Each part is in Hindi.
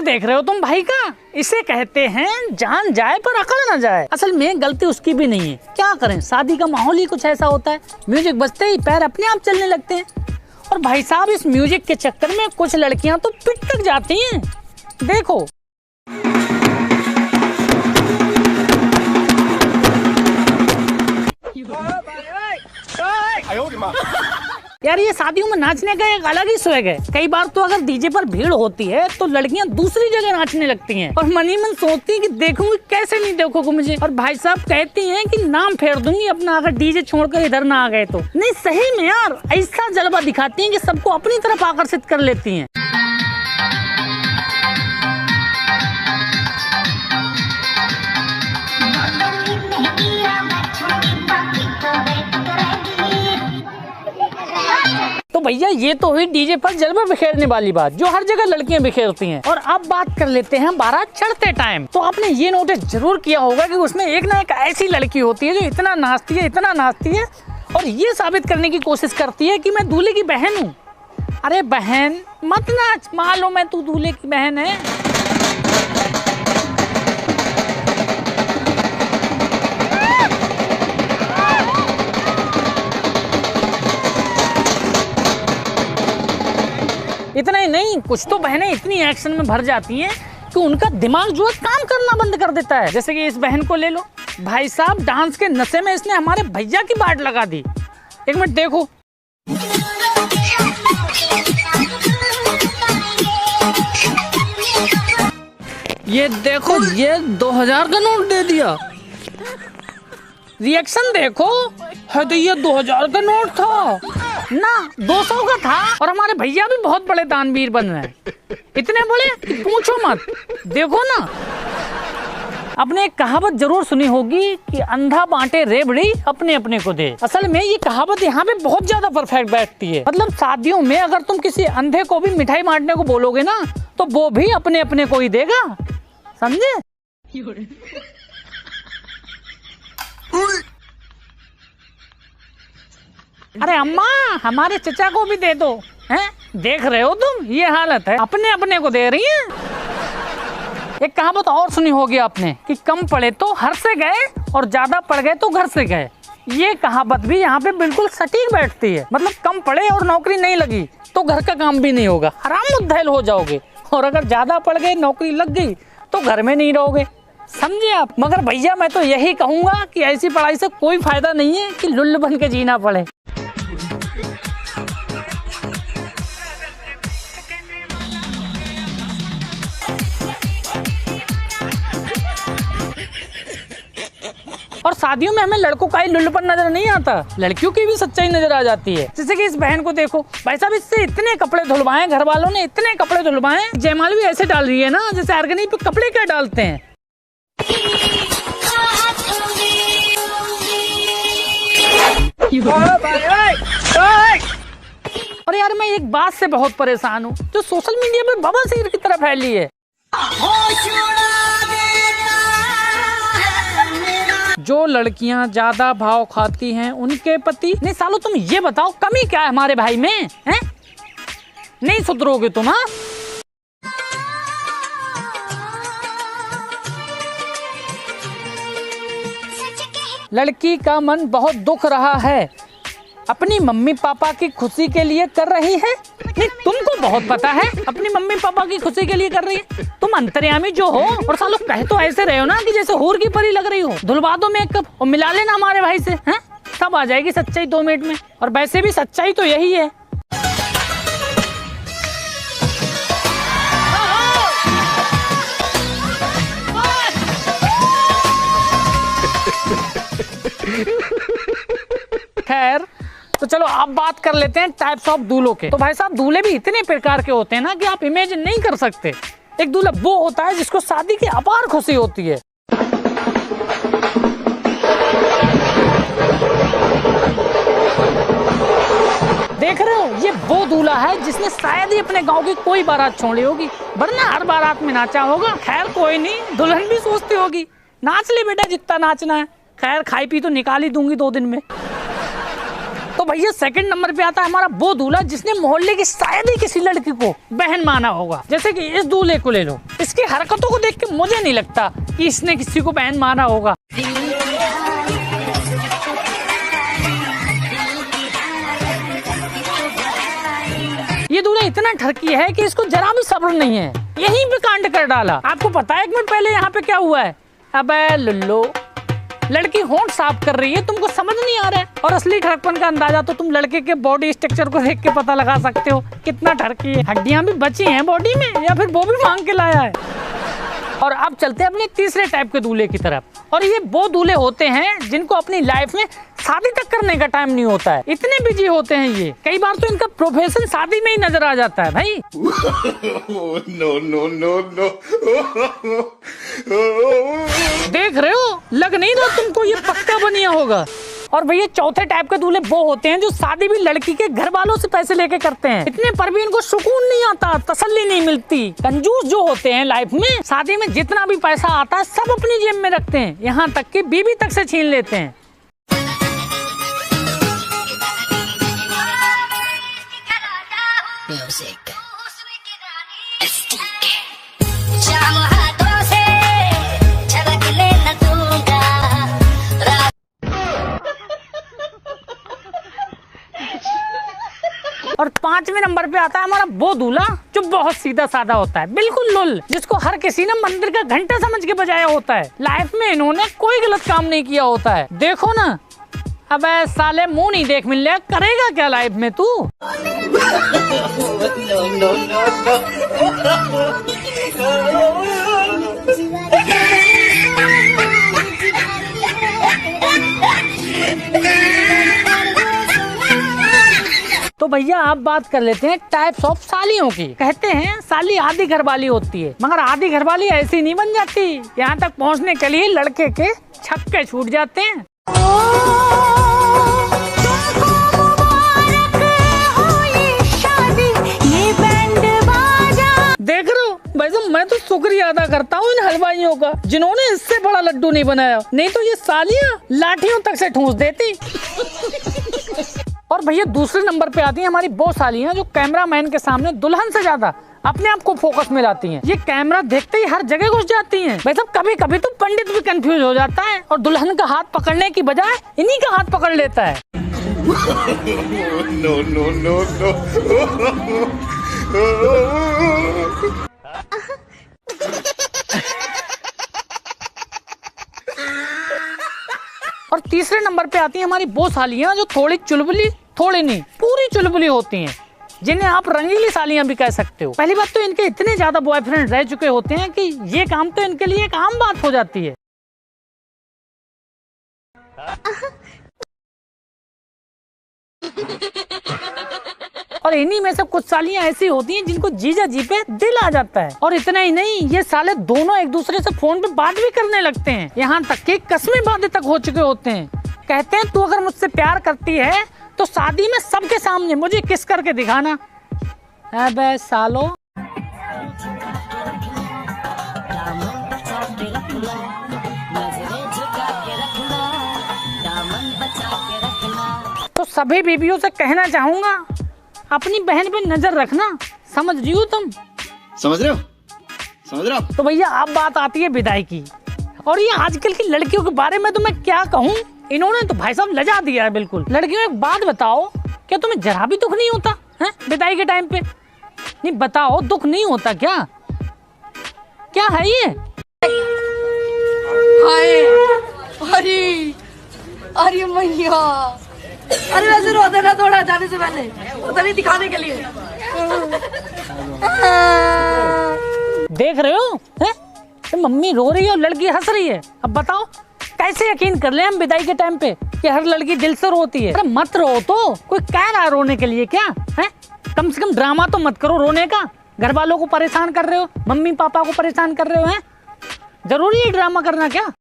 देख रहे हो तुम भाई का? इसे कहते हैं जान जाए पर अकल ना जाए। असल में गलती उसकी भी नहीं है, क्या करें, शादी का माहौल ही कुछ ऐसा होता है, म्यूजिक बजते ही पैर अपने आप चलने लगते हैं। और भाई साहब इस म्यूजिक के चक्कर में कुछ लड़कियां तो पिट तक जाती हैं। देखो यार, ये शादियों में नाचने का एक अलग ही स्वैग है। कई बार तो अगर डीजे पर भीड़ होती है तो लड़कियां दूसरी जगह नाचने लगती हैं और मन ही मन सोचती हैं कि देखूंगी कैसे नहीं देखोगे मुझे। और भाई साहब कहती हैं कि नाम फेर दूंगी अपना अगर डीजे छोड़कर इधर ना आ गए तो। नहीं सही में यार, ऐसा जलवा दिखाती हैं कि सबको अपनी तरफ आकर्षित कर लेती हैं। तो भैया ये तो हुई डीजे पर जलवा बिखेरने वाली बात, जो हर जगह लड़कियां बिखेरती हैं। और अब बात कर लेते हैं बारात चढ़ते टाइम। तो आपने ये नोटिस जरूर किया होगा कि उसमें एक ना एक ऐसी लड़की होती है जो इतना नाचती है और ये साबित करने की कोशिश करती है कि मैं दूल्हे की बहन हूँ। अरे बहन मत नाच, मालूम है तू दूल्हे की बहन है। इतना ही नहीं, कुछ तो बहनें इतनी एक्शन में भर जाती हैं कि उनका दिमाग जो है काम करना बंद कर देता है। जैसे कि इस बहन को ले लो, भाई साहब डांस के नशे में इसने हमारे भैया की बाट लगा दी। एक मिनट देखो, ये देखो, ये 2000 का नोट दे दिया। रिएक्शन देखो, है तो ये 2000 का नोट था ना, 200 का था। और हमारे भैया भी बहुत बड़े दानवीर बन रहे हैं, इतने बड़े कि पूछो मत। देखो ना, आपने एक कहावत जरूर सुनी होगी कि अंधा बांटे रेवड़ी अपने अपने को दे। असल में ये कहावत यहाँ पे बहुत ज्यादा परफेक्ट बैठती है। मतलब शादियों में अगर तुम किसी अंधे को भी मिठाई बांटने को बोलोगे ना तो वो भी अपने अपने को ही देगा, समझे? अरे अम्मा हमारे चचा को भी दे दो, हैं? देख रहे हो तुम, ये हालत है, अपने अपने को दे रही हैं। एक कहावत और सुनी होगी आपने कि कम पड़े तो हर से गए और ज्यादा पड़ गए तो घर से गए। ये कहावत भी यहाँ पे बिल्कुल सटीक बैठती है। मतलब कम पड़े और नौकरी नहीं लगी तो घर का काम भी नहीं होगा, हराम मुद्दल हो जाओगे। और अगर ज्यादा पड़ गए, नौकरी लग गई तो घर में नहीं रहोगे, समझे आप? मगर भैया मैं तो यही कहूंगा कि ऐसी पढ़ाई से कोई फायदा नहीं है कि लुल्ल बन के जीना पड़े। और शादियों में हमें लड़कों का ही लुल्लपन नजर नहीं आता, लड़कियों की भी सच्चाई नजर आ जाती है। जैसे कि इस बहन को देखो, भाई साहब इससे इतने कपड़े धुलवाए, घर वालों ने इतने कपड़े धुलवाए, जयमाल भी ऐसे डाल रही है ना जैसे अर्गनी पे कपड़े क्या डालते हैं। और यार मैं एक बात से बहुत परेशान हूँ, जो सोशल मीडिया पे बाबा शेर की तरह फैली है। जो लड़कियां ज्यादा भाव खाती हैं उनके पति नहीं, सालो तुम ये बताओ कमी क्या है हमारे भाई में, हैं? नहीं सुधरोगे तुम, हाँ? लड़की का मन बहुत दुख रहा है, अपनी मम्मी पापा की खुशी के लिए कर रही है। नहीं तुमको बहुत पता है अपनी मम्मी पापा की खुशी के लिए कर रही है, तुम अंतर्यामी जो हो। और सालों कह तो ऐसे रहे हो ना कि जैसे हूर की परी लग रही हो। धुलवा दो मेकअप और मिला लेना हमारे भाई से, हैं? तब आ जाएगी सच्चाई 2 मिनट में। और वैसे भी सच्चाई तो यही है। खैर तो चलो अब बात कर लेते हैं टाइप्स ऑफ दूल्हों के। तो भाई साहब दूल्हे भी इतने प्रकार के होते हैं ना कि आप इमेजिन नहीं कर सकते। एक दूल्हा वो होता है जिसको शादी की अपार खुशी होती है। देख रहे हो, ये वो दूल्हा है जिसने शायद ही अपने गांव की कोई बारात छोड़ी होगी, वरना हर बारात में नाचा होगा। खैर कोई नहीं, दुल्हन भी सोचती होगी नाच ले बेटा जितना नाचना है, खैर खाई पी तो निकाल ही दूंगी 2 दिन में। तो भैया सेकंड नंबर पे आता है हमारा वो दूल्हा जिसने मोहल्ले की शायद ही किसी लड़की को बहन माना होगा। जैसे कि इस दूल्हे को ले लो, इसकी हरकतों को देख के मुझे नहीं लगता कि इसने किसी को बहन माना होगा। ये दूल्हा इतना ठरकी है कि इसको जरा भी सब्र नहीं है, यहीं पे कांड कर डाला। आपको पता है 1 मिनट पहले यहाँ पे क्या हुआ है? अबे लुल्लो, लड़की होंठ साफ कर रही है, तुमको समझ नहीं आ रहा है। और असली ठरकपन का अंदाजा तो तुम लड़के के बॉडी स्ट्रक्चर को देख के पता लगा सकते हो कितना ठरकी है। हड्डियां भी बची हैं बॉडी में या फिर वो भी मांग के लाया है। और अब चलते हैं अपने तीसरे टाइप के दूल्हे की तरफ। और ये वो दूल्हे होते हैं जिनको अपनी लाइफ में शादी तक करने का टाइम नहीं होता है, इतने बिजी होते हैं ये। कई बार तो इनका प्रोफेशन शादी में ही नजर आ जाता है भाई। No no no no. देख रहे हो, लग नहीं रहा तुमको ये पक्का बनिया होगा। और भैया चौथे टाइप के दूल्हे वो होते हैं जो शादी भी लड़की के घर वालों से पैसे लेके करते हैं। इतने पर भी इनको सुकून नहीं आता, तसल्ली नहीं मिलती। कंजूस जो होते हैं लाइफ में, शादी में जितना भी पैसा आता है सब अपनी जेब में रखते हैं, यहाँ तक कि बीवी तक से छीन लेते हैं। और 5वें नंबर पे आता है हमारा वो दूल्हा जो बहुत सीधा साधा होता है, बिल्कुल लुल, जिसको हर किसी ने मंदिर का घंटा समझ के बजाया होता है। लाइफ में इन्होंने कोई गलत काम नहीं किया होता है। देखो ना, अबे साले मुंह नहीं देख मिल रहा, करेगा क्या लाइफ में तू? तो भैया आप बात कर लेते हैं टाइप्स ऑफ सालियों की। कहते हैं साली आधी घरवाली होती है, मगर आधी घरवाली ऐसी नहीं बन जाती। यहाँ तक पहुँचने के लिए लड़के के छक्के छूट जाते हैं। देख रहे हो भाई साहब, मैं तो शुक्रिया अदा करता हूँ इन हलवाइयों का जिन्होंने इससे बड़ा लड्डू नहीं बनाया, नहीं तो ये सालियाँ लाठियों तक से ठूंस देती। और भैया दूसरे नंबर पे आती हैं हमारी वो सालियाँ जो कैमरामैन के सामने दुल्हन से ज्यादा अपने आप को फोकस में लाती हैं। ये कैमरा देखते ही हर जगह घुस जाती हैं। भाई साहब कभी कभी तो पंडित भी कंफ्यूज हो जाता है और दुल्हन का हाथ पकड़ने की बजाय इन्हीं का हाथ पकड़ लेता है। No no no no. और तीसरे नंबर पे आती हैं हमारी वो सालियाँ जो थोड़ी चुलबुली, थोड़ी नहीं पूरी चुलबुली होती हैं, जिन्हें आप रंगीली सालियाँ भी कह सकते हो। पहली बात तो इनके इतने ज्यादा बॉयफ्रेंड रह चुके होते हैं कि ये काम तो इनके लिए एक आम बात हो जाती है। और इन्हीं में से कुछ सालियाँ ऐसी होती हैं जिनको जीजा जी पे दिल आ जाता है। और इतना ही नहीं, ये साले दोनों एक दूसरे से फोन पे बात भी करने लगते हैं, यहाँ तक कि कस्में वादे तक हो चुके होते हैं। कहते हैं तू अगर मुझसे प्यार करती है तो शादी में सबके सामने मुझे किस करके दिखाना। अबे सालो, तो सभी बीवियों से कहना चाहूंगा अपनी बहन पे नजर रखना। समझ रही हो तुम? समझ रहे हो? समझ रहे हो? तो भैया अब बात आती है विदाई की। और ये आजकल की लड़कियों के बारे में तो मैं क्या कहूँ, इन्होंने तो भाई साहब लजा दिया है बिल्कुल। लड़कियों एक बात बताओ, क्या तुम्हें जरा भी दुख नहीं होता है विदाई के टाइम पे? नहीं बताओ, दुख नहीं होता क्या? क्या है ये? अरे अरे मैया, अरे वैसे रो देना थोड़ा जाने से पहले, पता नहीं दिखाने के लिए। देख रहे हो हैं? तो मम्मी रो रही है और लड़की हंस रही है। अब बताओ कैसे यकीन कर ले हम विदाई के टाइम पे कि हर लड़की दिल से रोती है? अरे मत रो, तो कोई कह रहा है रोने के लिए क्या है? कम से कम ड्रामा तो मत करो रोने का। घर वालों को परेशान कर रहे हो, मम्मी पापा को परेशान कर रहे हो, हैं? जरूरी है ड्रामा करना क्या?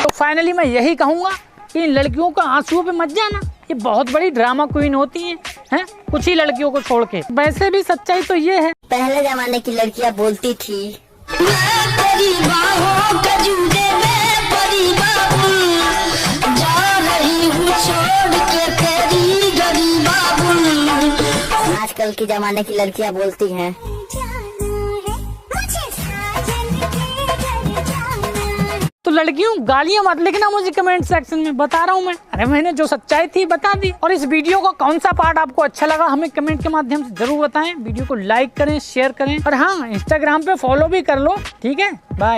तो फाइनली मैं यही कहूंगा कि इन लड़कियों का आंसुओं पे मत जाना, ये बहुत बड़ी ड्रामा क्वीन होती हैं। हैं, कुछ ही लड़कियों को छोड़ के। वैसे भी सच्चाई तो ये है, पहले जमाने की लड़कियां बोलती थी आजकल के जमाने की लड़कियां बोलती हैं तो लड़कियों गालियां मत लिखना मुझे कमेंट सेक्शन में, बता रहा हूँ मैं। अरे मैंने जो सच्चाई थी बता दी। और इस वीडियो का कौन सा पार्ट आपको अच्छा लगा हमें कमेंट के माध्यम से जरूर बताएं। वीडियो को लाइक करें, शेयर करें और हाँ, इंस्टाग्राम पे फॉलो भी कर लो। ठीक है, बाय।